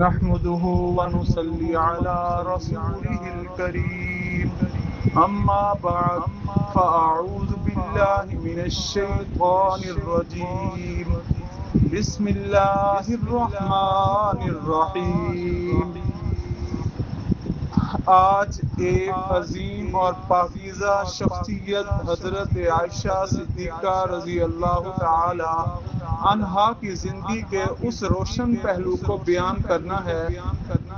نحمده ونصلي على رسوله الكريم أما بعد فأعوذ بالله من الشيطان الرجيم بسم الله الرحمن الرحيم آج ایک عظیم اور پاکیزہ شخصیت حضرت عائشہ صدیقہ رضی اللہ تعالی عنہا کی زندگی کے اس روشن پہلو کو بیان کرنا ہے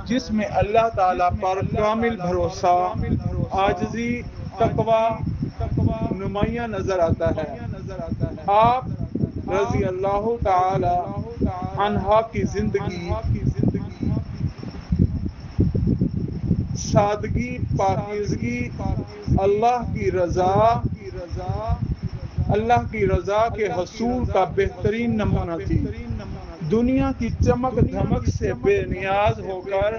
جس میں اللہ تعالیٰ پر کامل بھروسہ، عاجزی، تقوی نمایاں نظر آتا ہے۔ آپ رضی اللہ تعالی عنہا کی زندگی سادگی، پاکیزگی، اللہ کی رضا کے حصول کا بہترین نمونہ تھی۔ دنیا کی چمک دھمک سے بے نیاز ہو کر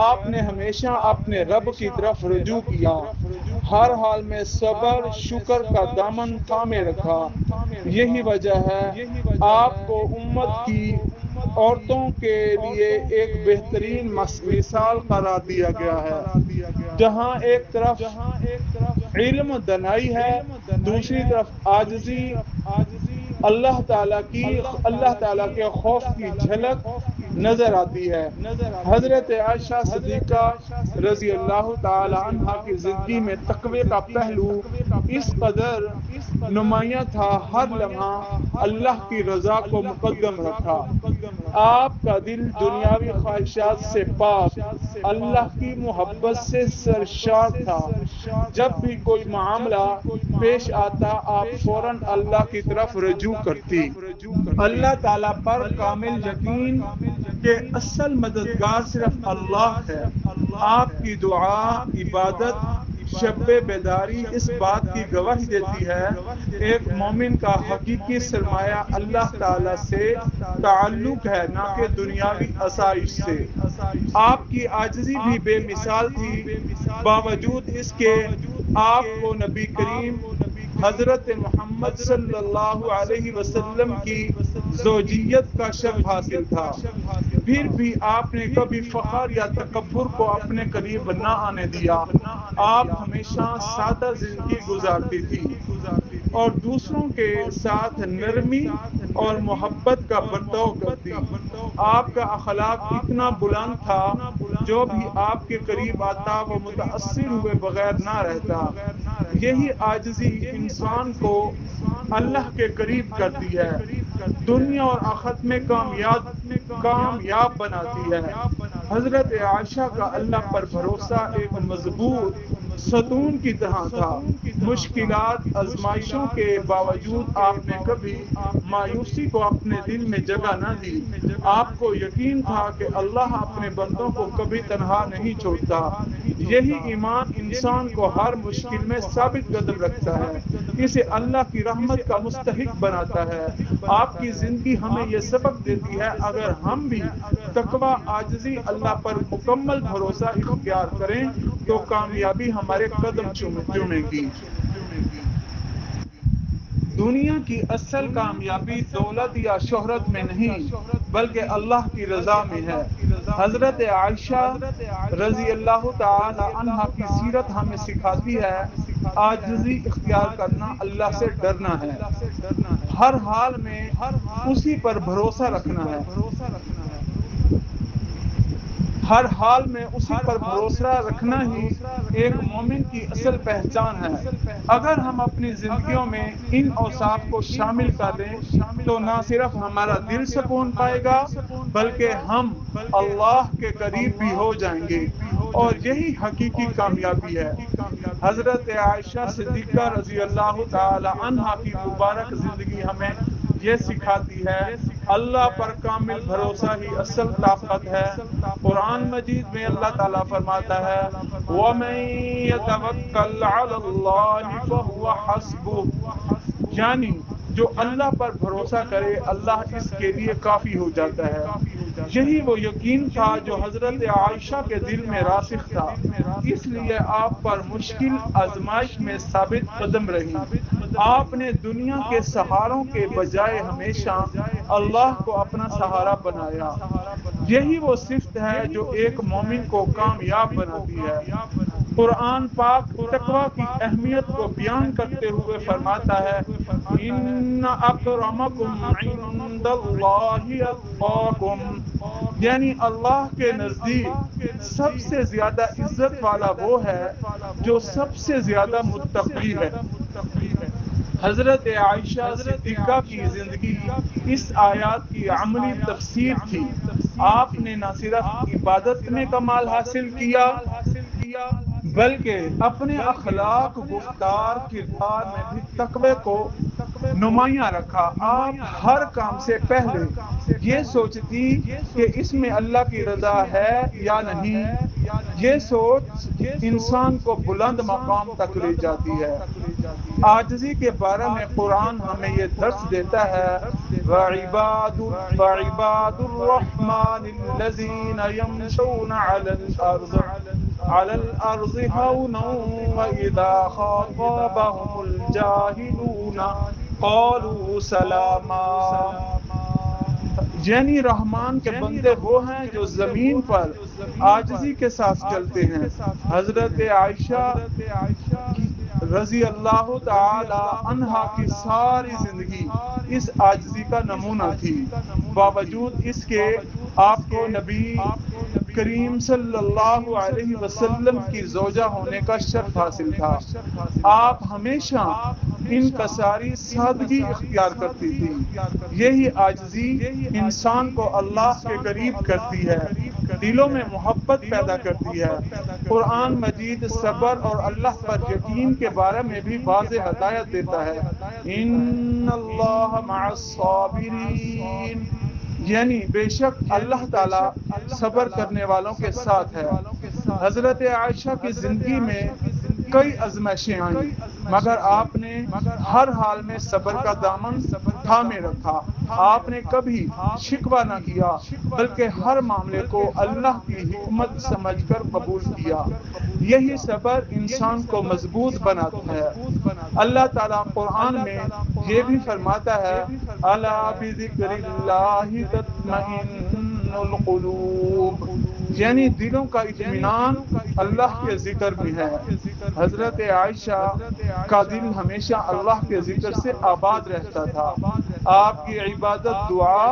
آپ نے ہمیشہ اپنے رب کی طرف رجوع کیا، ہر حال میں صبر شکر کا دامن تھامے رکھا۔ یہی وجہ ہے آپ کو امت کی عورتوں کے لیے ایک بہترین مثال قرار دیا گیا ہے، جہاں ایک طرف علم دانائی ہے، دوسری طرف عاجزی، اللہ تعالیٰ کے خوف کی جھلک نظر آتی ہے۔ حضرت عائشہ صدیقہ رضی اللہ تعالی عنہا کی زندگی میں تقوی کا پہلو اس قدر نمایاں تھا، ہر لمحہ اللہ کی رضا کو مقدم رکھا۔ آپ کا دل دنیاوی خواہشات سے پاک، اللہ کی محبت سے سرشار تھا۔ جب بھی کوئی معاملہ پیش آتا آپ فوراً اللہ کی طرف رجوع کرتی۔ اللہ تعالیٰ پر کامل یقین کہ اصل مددگار صرف اللہ ہے۔ آپ کی دعا، عبادت، شب بیداری اس بات کی گواہی دیتی ہے، ایک مومن کا حقیقی سرمایہ اللہ تعالیٰ سے تعلق ہے، نہ کہ دنیاوی آسائش سے۔ آپ کی عاجزی بھی بے مثال تھی، باوجود اس کے آپ کو نبی کریم حضرت محمد صلی اللہ علیہ وسلم کی زوجیت کا شرف حاصل تھا، پھر بھی آپ نے کبھی فخر یا تکبر کو اپنے قریب نہ آنے دیا۔ آپ ہمیشہ سادہ زندگی گزارتی تھی اور دوسروں کے ساتھ نرمی اور محبت کا برتاؤ کرتی۔ آپ کا اخلاق اتنا بلند تھا، جو بھی آپ کے قریب آتا وہ متاثر ہوئے بغیر نہ رہتا۔ یہی عاجزی انسان کو اللہ کے قریب کرتی ہے، دنیا اور آخرت میں کامیاب بناتی ہے۔ حضرت عائشہ کا اللہ پر بھروسہ ایک مضبوط ستون کی طرح تھا۔ مشکلات، آزمائشوں کے باوجود آپ نے کبھی مایوسی کو اپنے دل میں جگہ نہ دی۔ آپ کو یقین تھا کہ اللہ اپنے بندوں کو کبھی تنہا نہیں چھوڑتا۔ یہی ایمان انسان کو ہر مشکل میں ثابت قدم رکھتا ہے، اسے اللہ کی رحمت کا مستحق بناتا ہے۔ آپ کی زندگی ہمیں یہ سبق دیتی ہے، اگر ہم بھی تقوی، عاجزی، اللہ پر مکمل بھروسہ اختیار کریں تو کامیابی ہمارے قدم چومے گی۔ دنیا کی اصل کامیابی دولت یا شہرت میں نہیں بلکہ اللہ کی رضا میں ہے۔ حضرت عائشہ رضی اللہ تعالی عنہا کی سیرت ہمیں سکھاتی ہے، عاجزی اختیار کرنا، اللہ سے ڈرنا ہے، ہر حال میں اسی پر بھروسہ رکھنا ہے، ہر حال میں اسی پر بھروسہ رکھنا ہی ایک مومن کی اصل پہچان ہے۔ اگر ہم اپنی زندگیوں میں ان اوصاف کو شامل کر لیں تو نہ صرف ہمارا دل سکون پائے گا بلکہ ہم اللہ کے قریب بھی ہو جائیں گے، اور یہی حقیقی کامیابی ہے۔ حضرت عائشہ صدیقہ رضی اللہ تعالی عنہا کی مبارک زندگی ہمیں یہ سکھاتی ہے، اللہ پر کامل بھروسہ ہی اصل طاقت ہے۔ قرآن مجید میں اللہ تعالیٰ فرماتا ہے، وَمَن يَتَوَكَّلْ عَلَى اللَّهِ فَهُوَ حَسْبُهُ، یعنی جو اللہ پر بھروسہ کرے اللہ اس کے لیے کافی ہو جاتا ہے۔ یہی وہ یقین تھا جو حضرت عائشہ کے دل میں راسخ تھا، اس لیے آپ پر مشکل آزمائش میں ثابت قدم رہی۔ آپ نے دنیا کے سہاروں کے بجائے ہمیشہ اللہ کو اپنا سہارا بنایا۔ یہی وہ صفت ہے جو ایک مومن کو کامیاب بناتی ہے۔ قرآن پاک تقویٰ کی اہمیت کو بیان کرتے ہوئے فرماتا ہے ان اکرمکم عند اللہ اتقاکم، یعنی اللہ کے نزدیک سب سے زیادہ عزت والا وہ ہے جو سب سے زیادہ متقی ہے۔ حضرت عائشہ صدیقہ کی زندگی اس آیات کی عملی تفسیر تھی۔ آپ نے نہ صرف عبادت میں کمال حاصل کیا بلکہ اپنے اخلاق، گفتار، کردار میں بھی تقوی کو نمایاں رکھا۔ آپ ہر کام سے پہلے یہ سوچتی کہ اس میں اللہ کی رضا ہے یا نہیں۔ یہ سوچ انسان کو بلند مقام تک لے جاتی ہے۔ عاجزی کے بارے میں قرآن ہمیں یہ درس دیتا ہے وَعِبَادُ الرَّحْمَنِ الَّذِينَ يَمْشُونَ عَلَى الْأَرْضِ هَوْنًا وَإِذَا خَاطَبَهُمُ الْجَاهِلُونَ قَالُوا سَلَامًا، یعنی رحمان کے بندے وہ ہیں جو زمین پر عاجزی کے ساتھ چلتے ہیں۔ حضرت عائشہ رضی اللہ تعالی عنہا کی ساری زندگی اس عاجزی کا نمونہ تھی۔ باوجود اس کے آپ کو نبی کریم صلی اللہ علیہ وسلم کی زوجہ ہونے کا شرف حاصل تھا۔ آپ ہمیشہ انکساری سادگی اختیار کرتی تھی۔ یہی عاجزی انسان کو اللہ کے قریب کرتی ہے، دلوں میں محبت پیدا کرتی ہے۔ قرآن مجید صبر اور اللہ پر یقین کے بارے میں بھی واضح ہدایت دیتا ہے ان اللہ مع الصابرین، یعنی بے شک اللہ تعالی صبر کرنے والوں کے ساتھ ہے۔ حضرت عائشہ کی زندگی میں کئی آزمائشیں آئیں مگر آپ نے ہر حال میں صبر کا دامن تھامے رکھا۔ آپ نے کبھی شکوہ نہ کیا بلکہ ہر معاملے کو اللہ کی حکمت سمجھ کر قبول کیا۔ یہی صبر انسان کو مضبوط بناتا ہے۔ اللہ تعالیٰ قرآن میں یہ بھی فرماتا ہے الا بذکر اللہ تطمئن القلوب، یعنی دلوں کا اطمینان اللہ کے ذکر میں ہے۔ حضرت عائشہ کا دل ہمیشہ اللہ کے ذکر سے آباد رہتا تھا۔ آپ کی عبادت، دعا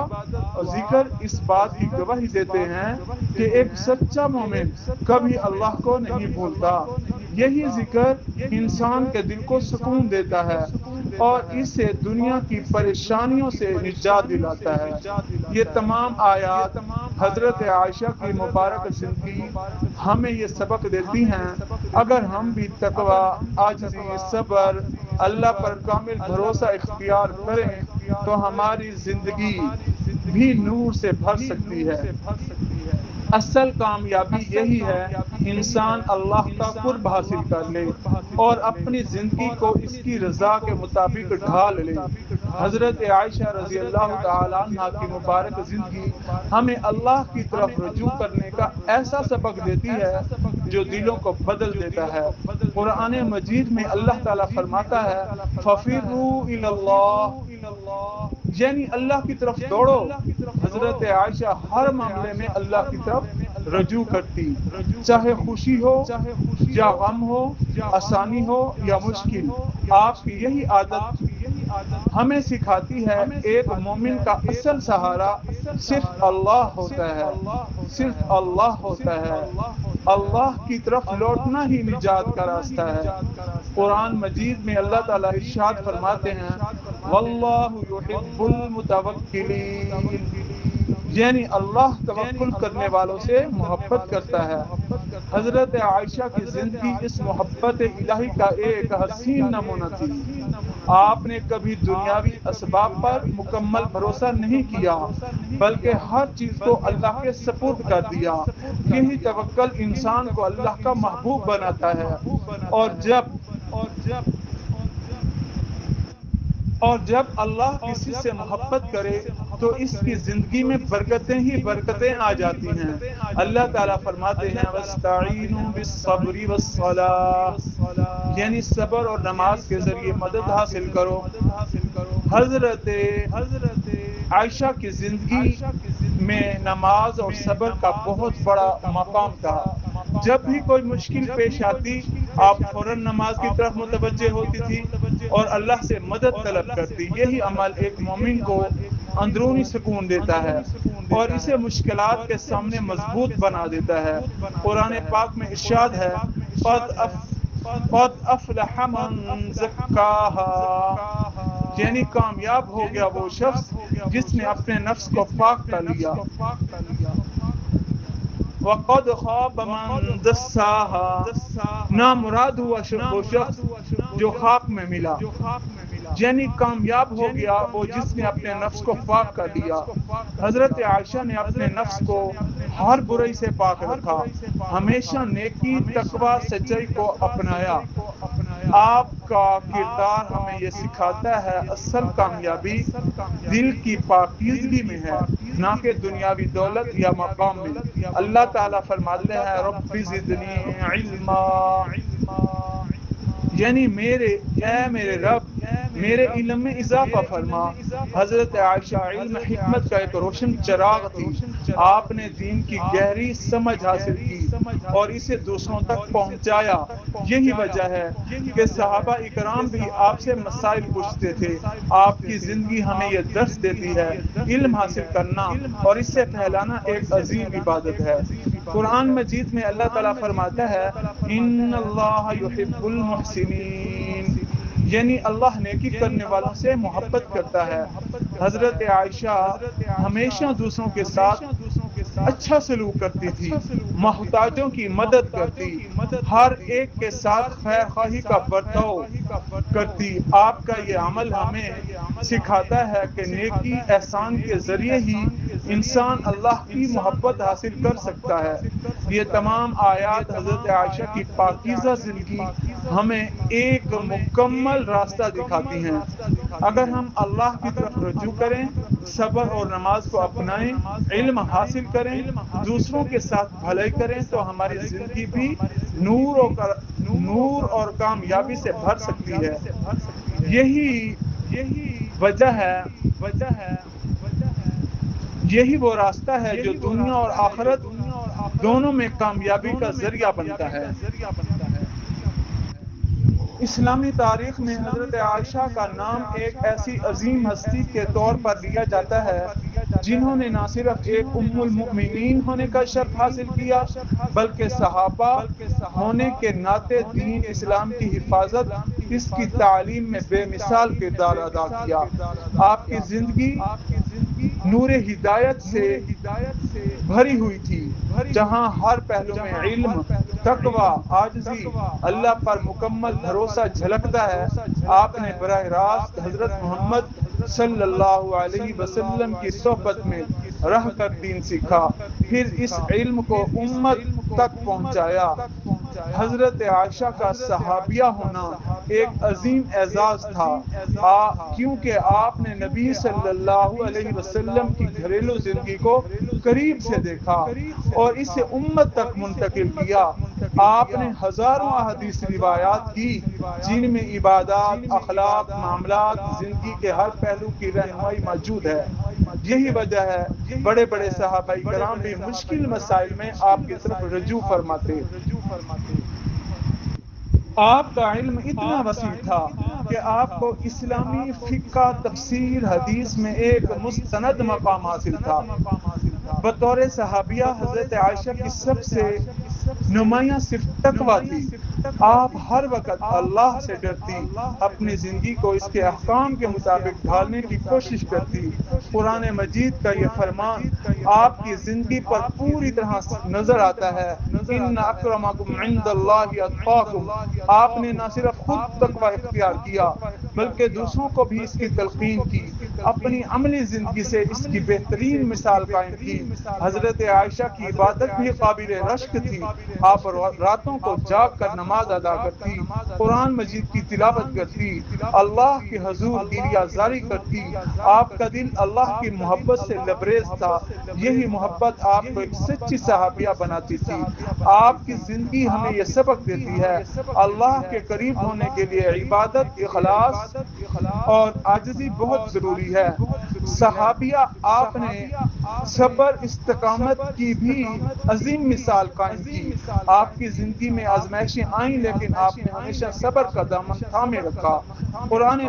اور ذکر اس بات کی گواہی دیتے ہیں کہ ایک سچا مومن کبھی اللہ کو نہیں بھولتا۔ یہی ذکر انسان کے دل کو سکون دیتا ہے اور اس سے دنیا کی پریشانیوں سے نجات دلاتا ہے۔ یہ تمام آیات حضرت عائشہ کی مبارک زندگی ہمیں یہ سبق دیتی ہیں اگر ہم بھی تقوی، عاجزی، صبر، اللہ پر کامل بھروسہ اختیار کریں تو ہماری زندگی بھی نور سے بھر سکتی ہے۔ اصل کامیابی یہی ہے انسان اللہ کا قرب حاصل کر لے اور اپنی زندگی کو اس کی رضا کے مطابق ڈھال لے۔ حضرت عائشہ رضی اللہ تعالی عنہ کی مبارک زندگی ہمیں اللہ کی طرف رجوع کرنے کا ایسا سبق دیتی ہے جو دلوں کو بدل دیتا ہے۔ قرآن مجید میں اللہ تعالیٰ فرماتا ہے فَفِرُّوا إِلَى اللَّهِ، یعنی اللہ کی طرف دوڑو۔ حضرت عائشہ ہر معاملے میں اللہ کی طرف رجوع کرتی، چاہے خوشی ہو یا غم ہو، آسانی ہو یا مشکل۔ آپ کی یہی عادت ہمیں سکھاتی ہے ایک مومن کا اصل سہارا صرف اللہ ہوتا ہے، صرف اللہ ہوتا ہے۔ اللہ کی طرف لوٹنا ہی نجات کا راستہ ہے۔ قرآن مجید میں اللہ تعالیٰ ارشاد فرماتے ہیں واللہ یحب المتوکلین، یعنی اللہ توکل کرنے والوں سے محبت کرتا ہے۔ حضرت عائشہ کی زندگی اس محبت الہی کا ایک حسین نمونہ تھی۔ آپ نے کبھی دنیاوی اسباب پر مکمل بھروسہ نہیں کیا بلکہ ہر چیز کو اللہ کے سپرد کر دیا۔ یہی توکل انسان کو اللہ کا محبوب بناتا ہے اور جب اللہ کسی سے محبت کرے تو اس کی زندگی میں برکتیں ہی برکتیں آ جاتی ہیں۔ اللہ تعالیٰ فرماتے ہیں وَاسْتَعِینُوا بِالصَّبْرِ وَالصَّلَاةِ، یعنی صبر اور نماز کے ذریعے مدد حاصل کرو۔ حضرت عائشہ کی زندگی میں نماز اور صبر کا بہت بڑا مقام تھا۔ جب بھی کوئی مشکل پیش آتی آپ فوراً نماز کی طرف متوجہ ہوتی تھی اور اللہ سے مدد طلب کرتی۔ یہی عمل ایک مومن کو اندرونی سکون دیتا ہے اور اسے مشکلات کے سامنے مضبوط بنا دیتا ہے۔ قرآن پاک میں ارشاد ہے قَدْ أَفْلَحَ مَنْ زَكَّاهَا، یعنی کامیاب ہو گیا وہ شخص جس نے اپنے نفس کو پاک کر لیا۔ وَقَدْ خَابَ مَنْ دَسَّاهَا، نامراد ہوا وہ شخص جو خاک میں ملا، یعنی کامیاب ہو گیا وہ جس نے اپنے نفس کو پاک کر لیا۔ حضرت عائشہ نے اپنے نفس کو ہر برائی سے پاک رکھا، ہمیشہ نیکی، تقوی، سچائی کو اپنایا۔ آپ کا کردار ہمیں یہ سکھاتا ہے اصل کامیابی دل کی پاکیزگی میں ہے، نہ کہ دنیاوی دولت یا مقام میں۔ اللہ تعالیٰ فرماتے ہیں رب زدنی علما، یعنی میرے رب میرے علم میں اضافہ فرما۔ حضرت عائشہ علم حکمت کا ایک روشن چراغ تھی، آپ نے دین کی گہری سمجھ حاصل کی اور اسے دوسروں تک پہنچایا۔ یہی وجہ ہے کہ صحابہ اکرام بھی آپ سے مسائل پوچھتے تھے۔ آپ کی زندگی ہمیں یہ درس دیتی ہے علم حاصل کرنا اور اس سے پھیلانا ایک عظیم عبادت ہے۔ قرآن مجید میں اللہ تعالیٰ فرماتا ہے ان اللہ یحب المحسنین، یعنی اللہ نیکی کرنے والوں سے محبت کرتا ہے۔ حضرت عائشہ ہمیشہ دوسروں کے ساتھ اچھا سلوک کرتی تھی، محتاجوں کی مدد کرتی، ہر ایک کے ساتھ خیر خواہی کا برتاؤ کرتی۔ آپ کا یہ عمل ہمیں سکھاتا ہے کہ نیکی احسان کے ذریعے ہی انسان اللہ کی محبت حاصل کر سکتا ہے۔ یہ تمام آیات حضرت عائشہ کی پاکیزہ زندگی ہمیں ایک مکمل راستہ دکھاتی ہیں۔ اگر ہم اللہ کی طرف رجوع کریں، صبر اور نماز کو اپنائیں، علم حاصل کریں، دوسروں کے ساتھ بھلائی کریں تو ہماری زندگی بھی نور اور کامیابی سے بھر سکتی ہے۔ یہی وجہ ہے، یہی وہ راستہ ہے جو دنیا اور آخرت دونوں میں کامیابی کا ذریعہ بنتا ہے۔ اسلامی تاریخ میں حضرت عائشہ کا نام ایک ایسی عظیم ہستی کے طور پر لیا جاتا ہے جنہوں نے نہ صرف ایک ام المؤمنین ہونے کا شرف حاصل کیا بلکہ صحابہ ہونے کے ناطے دین اسلام کی حفاظت، اس کی تعلیم میں بے مثال کردار ادا کیا۔ آپ کی زندگی نور ہدایت سے بھری ہوئی تھی، جہاں ہر پہلو میں علم، تقوی، عاجزی، اللہ پر مکمل بھروسہ جھلکتا ہے۔ آپ نے براہ راست حضرت محمد صلی اللہ علیہ وسلم کی صحبت میں رہ کر دین سیکھا، پھر اس علم کو امت تک پہنچایا۔ حضرت عائشہ کا صحابیہ ہونا ایک عظیم اعزاز تھا، کیونکہ آپ نے نبی صلی اللہ علیہ وسلم کی گھریلو زندگی کو قریب سے دیکھا اور اسے امت تک منتقل کیا۔ آپ نے ہزاروں احادیث روایات کی جن میں عبادات، اخلاق، معاملات، زندگی کے ہر پہلو کی رہنمائی موجود ہے۔ یہی وجہ ہے بڑے بڑے صحابہ کرام بھی مشکل مسائل میں آپ کی طرف رجوع فرماتے۔ آپ کا علم اتنا وسیع تھا کہ آپ کو اسلامی فقہ، تفسیر، حدیث میں ایک مستند مقام حاصل تھا۔ بطور صحابیہ حضرت عائشہ کی سب سے نمایاں صفت تقویٰ تھی۔ آپ ہر وقت اللہ سے ڈرتی، اپنی زندگی کو اس کے احکام کے مطابق ڈھالنے کی کوشش کرتی۔ قرآن مجید کا یہ فرمان آپ کی زندگی پر پوری طرح نظر آتا ہے ان اکرمکم عند اللہ اتقاکم، آپ نے نہ صرف خود تقوی اختیار کیا بلکہ دوسروں کو بھی اس کی تلقین کی، اپنی عملی زندگی سے اس کی بہترین مثال قائم کی۔ حضرت عائشہ کی عبادت بھی قابل رشک تھی، آپ راتوں کو جاگ کر نماز ادا کرتی، قرآن مجید کی تلاوت کرتی، اللہ کے حضور گریہ زاری کرتی، آپ کا دل اللہ کی محبت سے لبریز تھا، یہی محبت آپ کو ایک سچی صحابیہ بناتی تھی۔ آپ کی زندگی ہمیں یہ سبق دیتی ہے اللہ کے قریب ہونے کے لیے عبادت، اخلاص اور عاجزی بہت ضروری ہے۔ صحابیہ آپ نے صبر استقامت کی بھی عظیم مثال قائم کی، آپ کی زندگی میں آزمائشیں آئیں لیکن آپ نے ہمیشہ صبر کا دامن تھامے رکھا۔ قرآن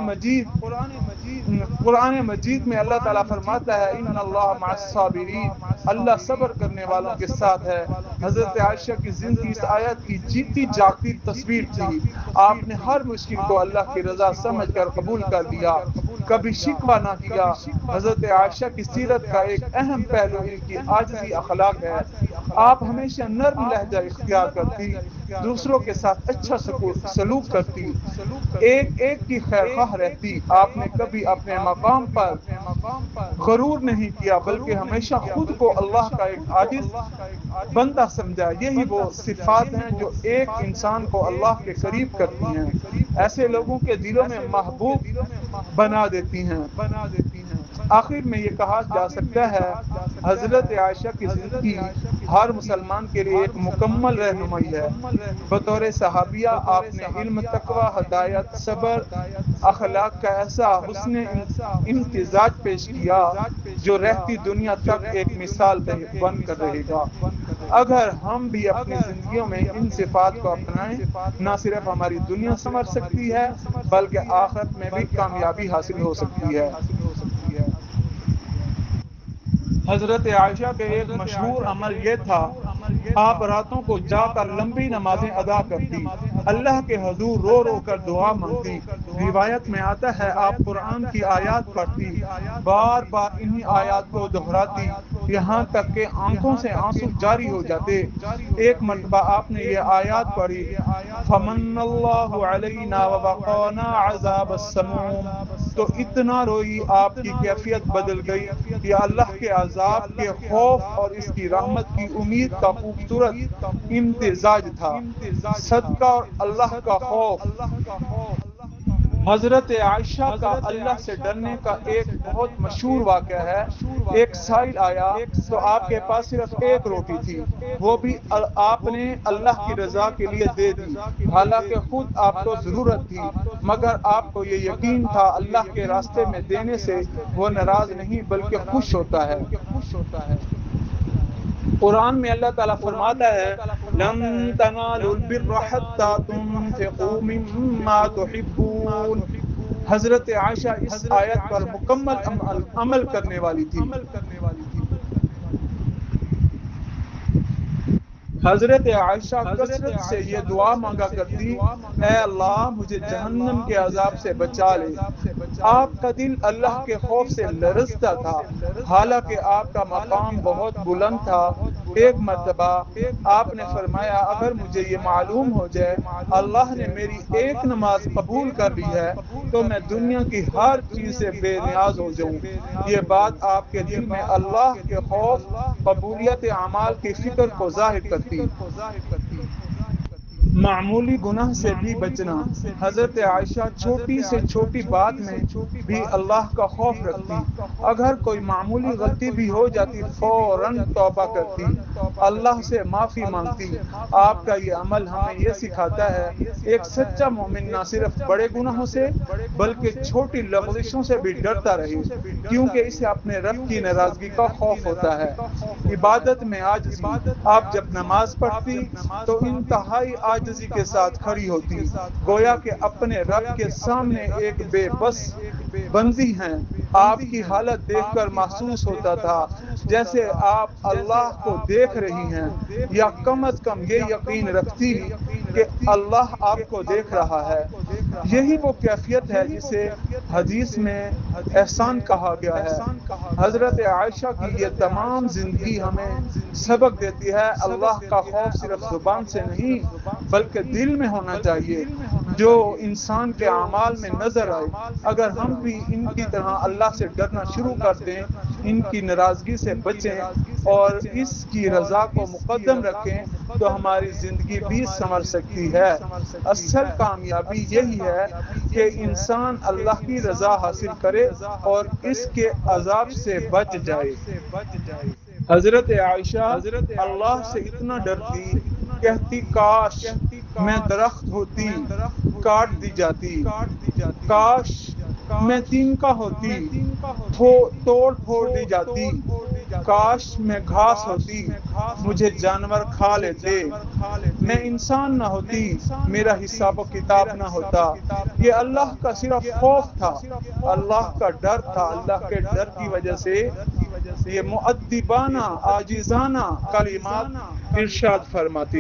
مجید میں اللہ تعالیٰ فرماتا ہے ان اللہ مع الصابرین، اللہ صبر کرنے والوں کے ساتھ ہے۔ حضرت عائشہ کی زندگی اس آیت کی جیتی جاگتی تصویر تھی، آپ نے ہر مشکل کو اللہ کی رضا سمجھ کر قبول کر لیا، کبھی شکوہ نہ کیا۔ حضرت عائشہ کی سیرت کا ایک اہم پہلو ان کی عاجزی اخلاق ہے، آپ ہمیشہ نرم لہجہ اختیار کرتی، دوسروں کے ساتھ اچھا سلوک کرتی، ایک کی خیر خواہ رہتی، آپ نے کبھی اپنے مقام پر غرور نہیں کیا بلکہ ہمیشہ خود کو اللہ کا ایک عاجز بندہ سمجھا۔ یہی وہ صفات ہیں جو ایک انسان کو اللہ کے قریب کرتی ہیں، ایسے لوگوں کے دلوں میں محبوب بنا دیتی ہیں۔ آخر میں یہ کہا جا سکتا ہے حضرت عائشہ کی زندگی ہر مسلمان کے لیے ایک مکمل رہنمائی ہے۔ بطور صحابیہ آپ نے علم، تقوی، ہدایت، صبر، اخلاق کا ایسا حسن امتزاج پیش کیا جو رہتی دنیا تک ایک مثال بن کر رہے گا۔ اگر ہم بھی اپنی زندگیوں میں ان صفات کو اپنائیں، نہ صرف ہماری دنیا سنور سکتی ہے بلکہ آخرت میں بھی کامیابی حاصل ہو سکتی ہے۔ حضرت عائشہ کے ایک مشہور عمل یہ تھا، آپ راتوں کو جا کر لمبی نمازیں ادا کرتی، اللہ کے حضور رو رو کر دعا مانگتی۔ روایت میں آتا ہے آپ قرآن کی آیات پڑھتی، بار بار انہی آیات کو دہراتی یہاں تک کہ آنکھوں سے آنسو جاری ہو جاتے۔ ایک مرتبہ آپ نے یہ آیات پڑھی، فمن اللہ علینا ووقانا عذاب السموم، تو اتنا روئی آپ کی کیفیت بدل گئی کہ اللہ کے عذاب کے خوف اور اس کی رحمت کی امید کا خوبصورت امتزاج تھا۔ صدقہ اور اللہ کا خوف۔ حضرت عائشہ کا اللہ سے ڈرنے کا ایک بہت مشہور واقعہ ہے۔ ایک سائل آیا تو آپ کے پاس صرف ایک روٹی تھی، وہ بھی آپ نے اللہ کی رضا کے لیے دے دی، حالانکہ خود آپ کو ضرورت تھی، مگر آپ کو یہ یقین تھا اللہ کے راستے میں دینے سے وہ ناراض نہیں بلکہ خوش ہوتا ہے۔ قرآن میں اللہ تعالیٰ فرماتا ہے لن تنالوا البر حتى تنفقوا مما تحبون۔ حضرت عائشہ اس آیت پر مکمل عمل کرنے والی تھی۔ حضرت عائشہ کثرت سے یہ دعا مانگا کرتی، اے اللہ مجھے جہنم کے عذاب سے بچا لے۔ آپ کا دل اللہ کے خوف سے لرزتا تھا، حالانکہ آپ کا مقام بہت بلند تھا۔ ایک مرتبہ آپ نے فرمایا اگر مجھے یہ معلوم ہو جائے اللہ نے میری ایک نماز قبول کر لی ہے تو میں دنیا کی ہر چیز سے بے نیاز ہو جاؤں۔ یہ بات آپ کے دل میں اللہ کے خوف، قبولیت اعمال کی فکر کو ظاہر کرتی۔ معمولی گناہ سے بھی بچنا۔ حضرت عائشہ چھوٹی سے چھوٹی بات میں بھی اللہ کا خوف رکھتی، اگر کوئی معمولی غلطی بھی ہو جاتی فوراً توبہ کرتی، اللہ سے معافی مانگتی۔ آپ کا یہ عمل ہمیں یہ سکھاتا ہے ایک سچا مومن نہ صرف بڑے گناہوں سے بلکہ چھوٹی لغزشوں سے بھی ڈرتا رہے، کیونکہ اسے اپنے رب کی ناراضگی کا خوف ہوتا ہے۔ عبادت میں عاجزی۔ آپ جب نماز پڑھتی تو انتہائی عاجزی کے ساتھ کھڑی ہوتی، گویا کہ اپنے رب کے سامنے ایک بے بس بندی ہیں۔ آپ کی حالت دیکھ کر محسوس ہوتا تھا جیسے آپ اللہ کو دیکھ رہی ہیں، یا کم از کم یہ یقین رکھتی کہ اللہ آپ کو دیکھ رہا ہے۔ یہی وہ کیفیت ہے جسے حدیث میں احسان کہا گیا ہے۔ حضرت عائشہ کی یہ تمام زندگی ہمیں سبق دیتی ہے اللہ کا خوف صرف زبان سے نہیں بلکہ دل میں ہونا چاہیے، جو انسان کے اعمال میں نظر آئے۔ اگر ہم بھی ان کی طرح اللہ سے ڈرنا شروع کر دیں، ان کی ناراضگی سے بچیں اور اس کی رضا کو مقدم رکھیں تو ہماری زندگی بھی سنور سکتی ہے۔ اصل کامیابی یہی ہے کہ انسان اللہ کی رضا حاصل کرے اور اس کے عذاب سے بچ جائے۔ حضرت عائشہ اللہ سے اتنا ڈرتی، کہتی کاش میں درخت ہوتی کاٹ دی جاتی، کاش میں تنکا ہوتی توڑ پھوڑ دی جاتی، کاش میں گھاس ہوتی مجھے جانور کھا لیتے، میں انسان نہ ہوتی میرا حساب و کتاب نہ ہوتا۔ یہ اللہ کا صرف خوف تھا، اللہ کا ڈر تھا۔ اللہ کے ڈر کی وجہ سے یہ مؤدبانہ عاجزانہ کلمات ارشاد فرماتی